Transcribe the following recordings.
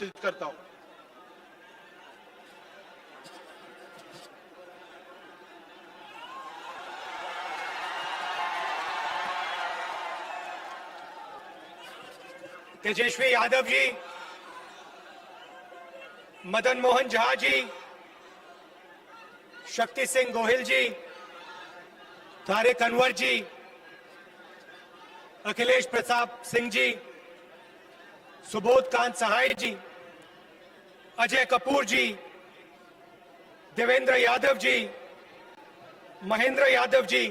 आमंत्रित करता हूं। तेजस्वी यादव जी, मदन मोहन झा जी, शक्ति सिंह गोहिल जी, तारिक अनवर जी, अखिलेश प्रताप सिंह जी, सुबोध कांत सहाय जी, अजय कपूर जी, देवेंद्र यादव जी, महेंद्र यादव जी,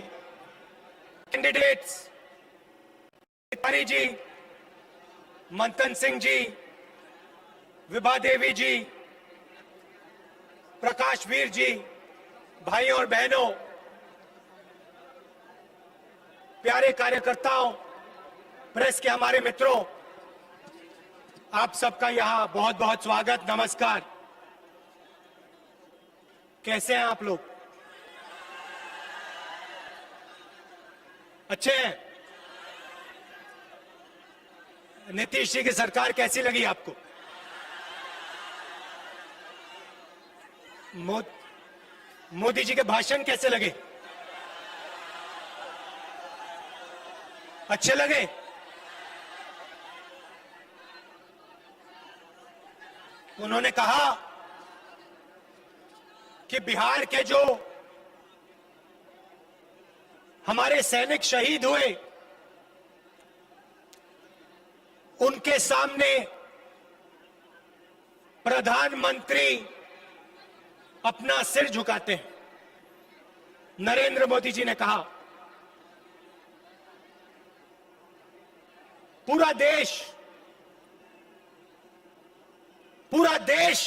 कैंडिडेट्स तिवारी जी, मंथन सिंह जी, विभा देवी जी, प्रकाश वीर जी, भाइयों और बहनों, प्यारे कार्यकर्ताओं, प्रेस के हमारे मित्रों, आप सबका यहां बहुत बहुत स्वागत, नमस्कार। कैसे हैं आप लोग? अच्छे हैं? नीतीश जी की सरकार कैसी लगी आपको? मोदी जी के भाषण कैसे लगे? अच्छे लगे? उन्होंने कहा कि बिहार के जो हमारे सैनिक शहीद हुए, उनके सामने प्रधानमंत्री अपना सिर झुकाते हैं। नरेंद्र मोदी जी ने कहा पूरा देश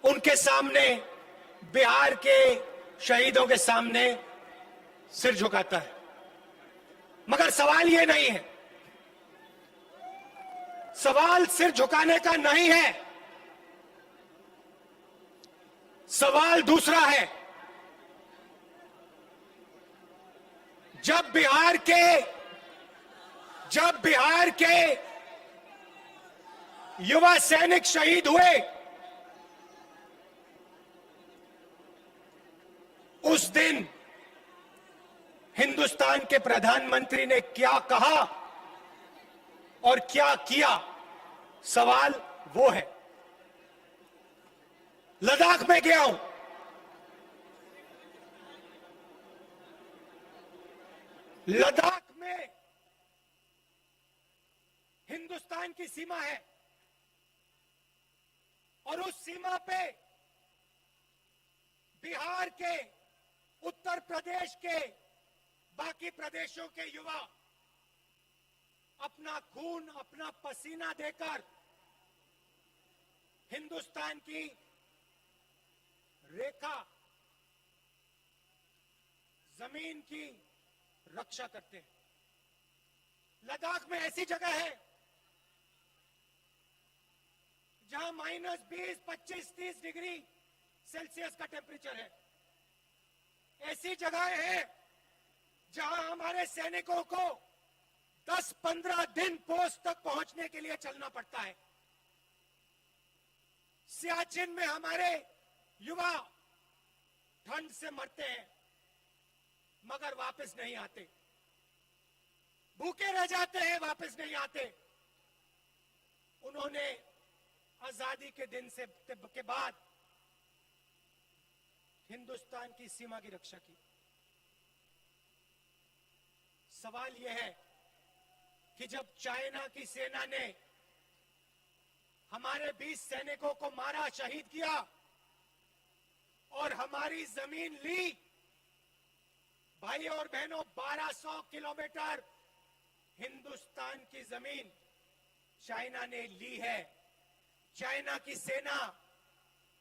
उनके सामने, बिहार के शहीदों के सामने सिर झुकाता है। मगर सवाल यह नहीं है, सवाल सिर झुकाने का नहीं है, सवाल दूसरा है। जब बिहार के युवा सैनिक शहीद हुए, उस दिन हिंदुस्तान के प्रधानमंत्री ने क्या कहा और क्या किया, सवाल वो है। लद्दाख में गया हूं, लद्दाख में हिंदुस्तान की सीमा है और उस सीमा पे बिहार के, उत्तर प्रदेश के, बाकी प्रदेशों के युवा अपना खून, अपना पसीना देकर हिंदुस्तान की रेखा, जमीन की रक्षा करते हैं। लद्दाख में ऐसी जगह है जहां -20, 25, 30 डिग्री सेल्सियस का टेम्परेचर है। ऐसी जगह है जहां हमारे सैनिकों को 10-15 दिन पोस्ट तक पहुंचने के लिए चलना पड़ता है। सियाचिन में हमारे युवा ठंड से मरते हैं मगर वापस नहीं आते, भूखे रह जाते हैं, वापस नहीं आते। उन्होंने आजादी के दिन से के बाद हिंदुस्तान की सीमा की रक्षा की। सवाल यह है कि जब चाइना की सेना ने हमारे 20 सैनिकों को मारा, शहीद किया और हमारी जमीन ली, भाई और बहनों, 1200 किलोमीटर हिंदुस्तान की जमीन चाइना ने ली है। चाइना की सेना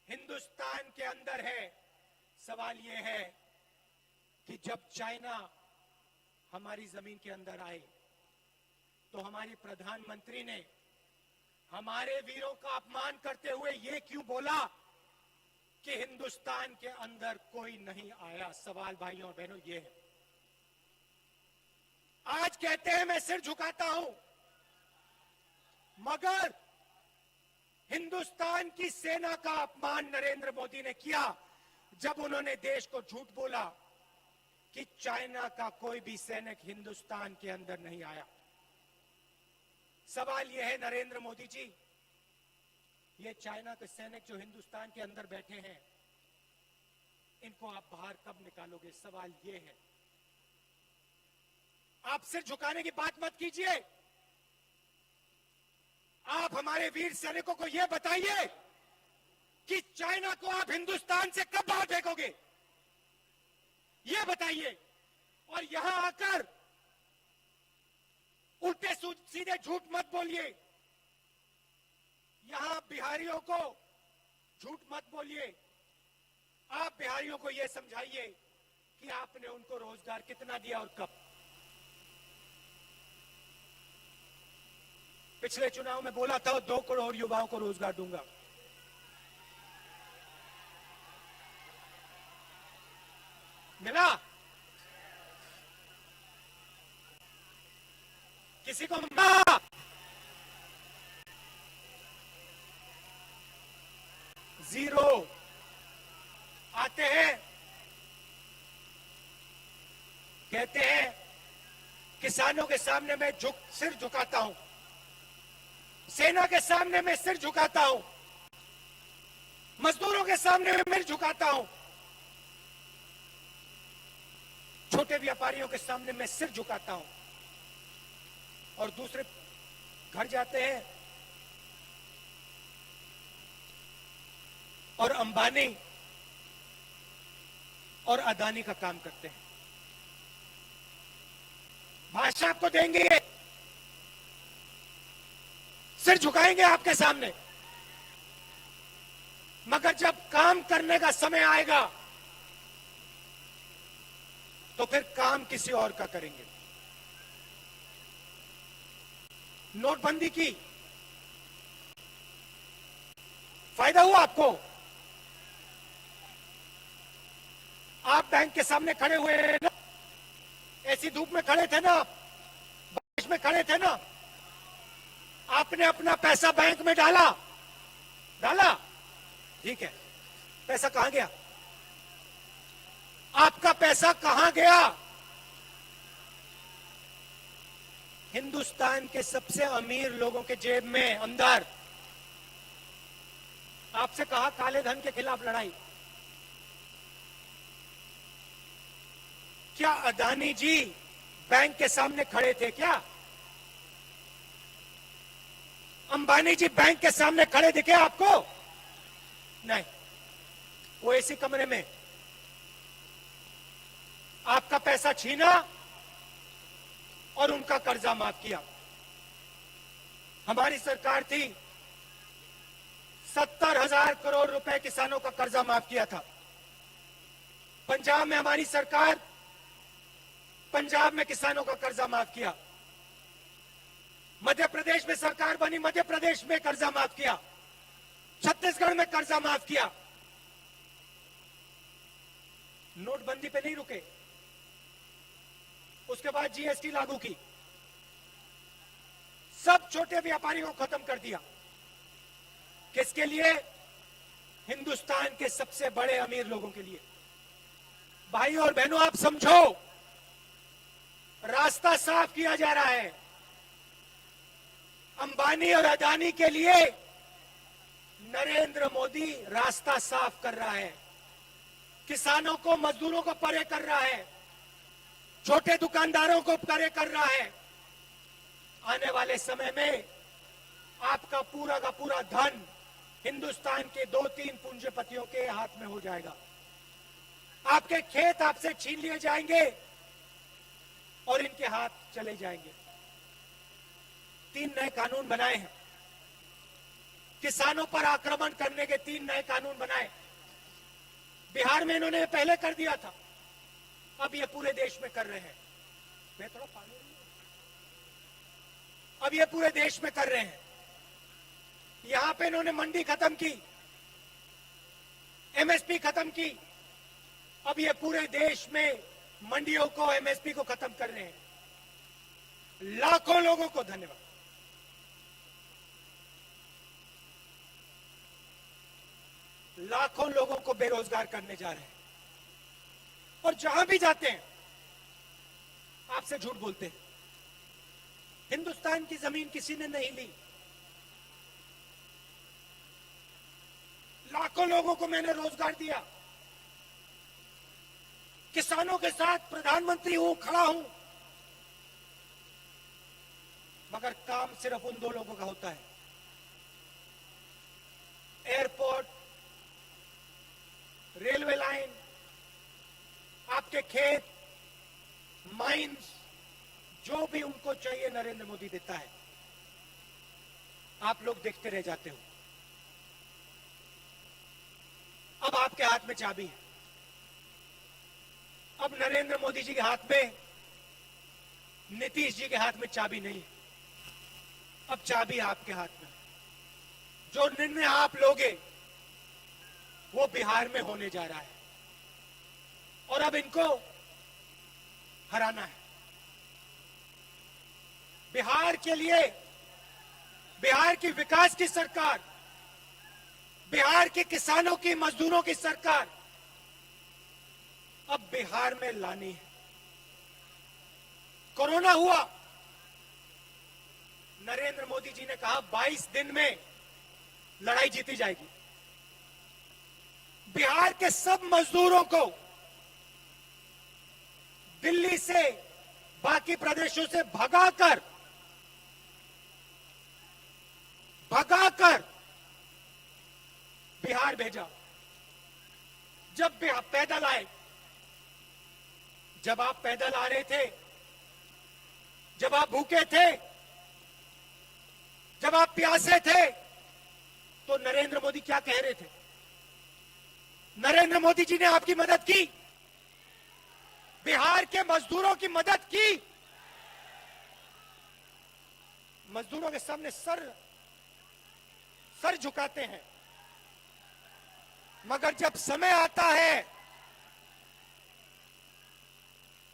हिंदुस्तान के अंदर है। सवाल यह है कि जब चाइना हमारी जमीन के अंदर आए तो हमारे प्रधानमंत्री ने हमारे वीरों का अपमान करते हुए यह क्यों बोला कि हिंदुस्तान के अंदर कोई नहीं आया? सवाल भाइयों और बहनों ये है। आज कहते हैं मैं सिर झुकाता हूं, मगर हिंदुस्तान की सेना का अपमान नरेंद्र मोदी ने किया जब उन्होंने देश को झूठ बोला कि चाइना का कोई भी सैनिक हिंदुस्तान के अंदर नहीं आया। सवाल यह है नरेंद्र मोदी जी, ये चाइना के सैनिक जो हिंदुस्तान के अंदर बैठे हैं, इनको आप बाहर कब निकालोगे? सवाल यह है। आप सिर झुकाने की बात मत कीजिए। आप हमारे वीर सैनिकों को यह बताइए कि चाइना को आप हिंदुस्तान से कब बाहर फेंकोगे, यह बताइए। और यहां आकर उल्टे सीधे झूठ मत बोलिए। यहां बिहारियों को झूठ मत बोलिए। आप बिहारियों को यह समझाइए कि आपने उनको रोजगार कितना दिया और कब। पिछले चुनाव में बोला था 2 करोड़ युवाओं को रोजगार दूंगा। मिला? किसी को मिला? जीरो। आते हैं, कहते हैं किसानों के सामने मैं सिर झुकाता हूं, सेना के सामने मैं सिर झुकाता हूं, मजदूरों के सामने मैं सिर झुकाता हूं, छोटे व्यापारियों के सामने मैं सिर झुकाता हूं। और दूसरे घर जाते हैं और अंबानी और अदानी का काम करते हैं। भाषा आपको देंगे, सिर झुकाएंगे आपके सामने, मगर जब काम करने का समय आएगा तो फिर काम किसी और का करेंगे। नोटबंदी की फायदा हुआ आपको? आप बैंक के सामने खड़े हुए हैं ना, ऐसी धूप में खड़े थे ना, आप बारिश में खड़े थे ना, आपने अपना पैसा बैंक में डाला, ठीक है। पैसा कहां गया? आपका पैसा कहां गया? हिंदुस्तान के सबसे अमीर लोगों के जेब में अंदर। आपसे कहा काले धन के खिलाफ लड़ाई। क्या अदानी जी बैंक के सामने खड़े थे क्या? अंबानी जी बैंक के सामने खड़े दिखे आपको? नहीं, वो ऐसे कमरे में आपका पैसा छीना और उनका कर्जा माफ किया। हमारी सरकार थी, 70,000 करोड़ रुपए किसानों का कर्जा माफ किया था। पंजाब में हमारी सरकार, पंजाब में किसानों का कर्जा माफ किया। मध्य प्रदेश में सरकार बनी, मध्य प्रदेश में कर्जा माफ किया। छत्तीसगढ़ में कर्जा माफ किया। नोटबंदी पे नहीं रुके, उसके बाद जीएसटी लागू की, सब छोटे व्यापारियों को खत्म कर दिया। किसके लिए? हिंदुस्तान के सबसे बड़े अमीर लोगों के लिए। भाई और बहनों, आप समझो, रास्ता साफ किया जा रहा है। अंबानी और अदानी के लिए नरेंद्र मोदी रास्ता साफ कर रहा है। किसानों को, मजदूरों को परे कर रहा है, छोटे दुकानदारों को परे कर रहा है। आने वाले समय में आपका पूरा का पूरा धन हिंदुस्तान के 2-3 पूंजीपतियों के हाथ में हो जाएगा। आपके खेत आपसे छीन लिए जाएंगे और इनके हाथ चले जाएंगे। 3 नए कानून बनाए हैं, किसानों पर आक्रमण करने के 3 नए कानून बनाए। बिहार में इन्होंने पहले कर दिया था, अब ये पूरे देश में कर रहे हैं। मैं थोड़ा पानी, अब ये पूरे देश में कर रहे हैं। यहां पे इन्होंने मंडी खत्म की, एमएसपी खत्म की, अब ये पूरे देश में मंडियों को, एमएसपी को खत्म कर रहे हैं। लाखों लोगों को धन्यवाद। लाखों लोगों को बेरोजगार करने जा रहे हैं और जहां भी जाते हैं आपसे झूठ बोलते हैं। हिंदुस्तान की जमीन किसी ने नहीं ली। लाखों लोगों को मैंने रोजगार दिया। किसानों के साथ प्रधानमंत्री हूं, खड़ा हूं, मगर काम सिर्फ उन दो लोगों का होता है। एयरपोर्ट, रेलवे लाइन, आपके खेत, माइंस, जो भी उनको चाहिए नरेंद्र मोदी देता है। आप लोग देखते रह जाते हो। अब आपके हाथ में चाबी है। अब नरेंद्र मोदी जी के हाथ में, नीतीश जी के हाथ में चाबी नहीं है। अब चाबी आपके हाथ में। जो निर्णय आप लोगे वो बिहार में होने जा रहा है और अब इनको हराना है। बिहार के लिए, बिहार की विकास की सरकार, बिहार के किसानों की, मजदूरों की सरकार अब बिहार में लानी है। कोरोना हुआ, नरेंद्र मोदी जी ने कहा 22 दिन में लड़ाई जीती जाएगी। बिहार के सब मजदूरों को दिल्ली से, बाकी प्रदेशों से भगाकर बिहार भेजा। जब पैदल आए, जब आप पैदल आ रहे थे, जब आप भूखे थे, जब आप प्यासे थे, तो नरेंद्र मोदी क्या कह रहे थे? नरेंद्र मोदी जी ने आपकी मदद की, बिहार के मजदूरों की मदद की। मजदूरों के सामने सर झुकाते हैं, मगर जब समय आता है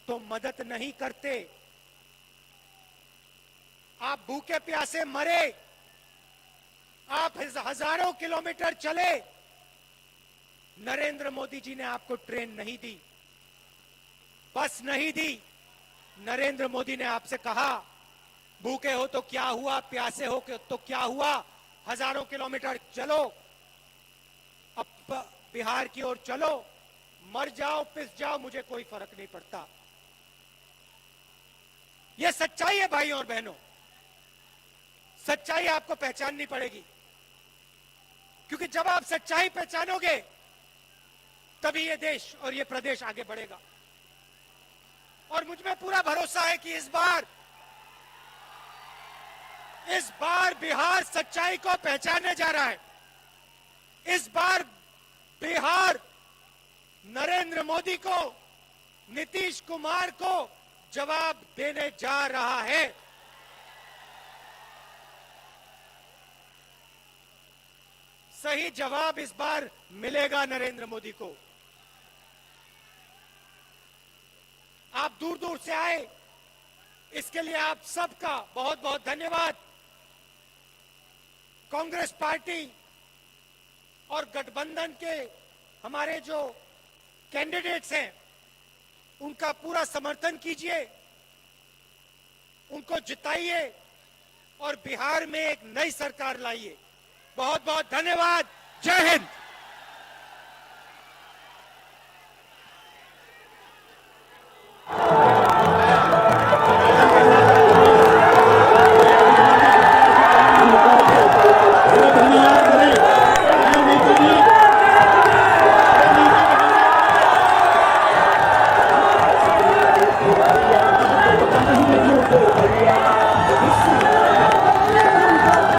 तो मदद नहीं करते। आप भूखे प्यासे मरे, आप हजारों किलोमीटर चले, नरेंद्र मोदी जी ने आपको ट्रेन नहीं दी, बस नहीं दी। नरेंद्र मोदी ने आपसे कहा भूखे हो तो क्या हुआ, प्यासे हो तो क्या हुआ, हजारों किलोमीटर चलो, अब बिहार की ओर चलो, मर जाओ, पिस जाओ, मुझे कोई फर्क नहीं पड़ता। यह सच्चाई है भाई और बहनों। सच्चाई आपको पहचाननी पड़ेगी, क्योंकि जब आप सच्चाई पहचानोगे तभी ये देश और ये प्रदेश आगे बढ़ेगा। और मुझ में पूरा भरोसा है कि इस बार बिहार सच्चाई को पहचानने जा रहा है। इस बार बिहार नरेंद्र मोदी को, नीतीश कुमार को जवाब देने जा रहा है। सही जवाब इस बार मिलेगा नरेंद्र मोदी को। आप दूर दूर से आए, इसके लिए आप सबका बहुत बहुत धन्यवाद। कांग्रेस पार्टी और गठबंधन के हमारे जो कैंडिडेट्स हैं उनका पूरा समर्थन कीजिए, उनको जिताइए और बिहार में एक नई सरकार लाइए। बहुत बहुत धन्यवाद। जय हिंद।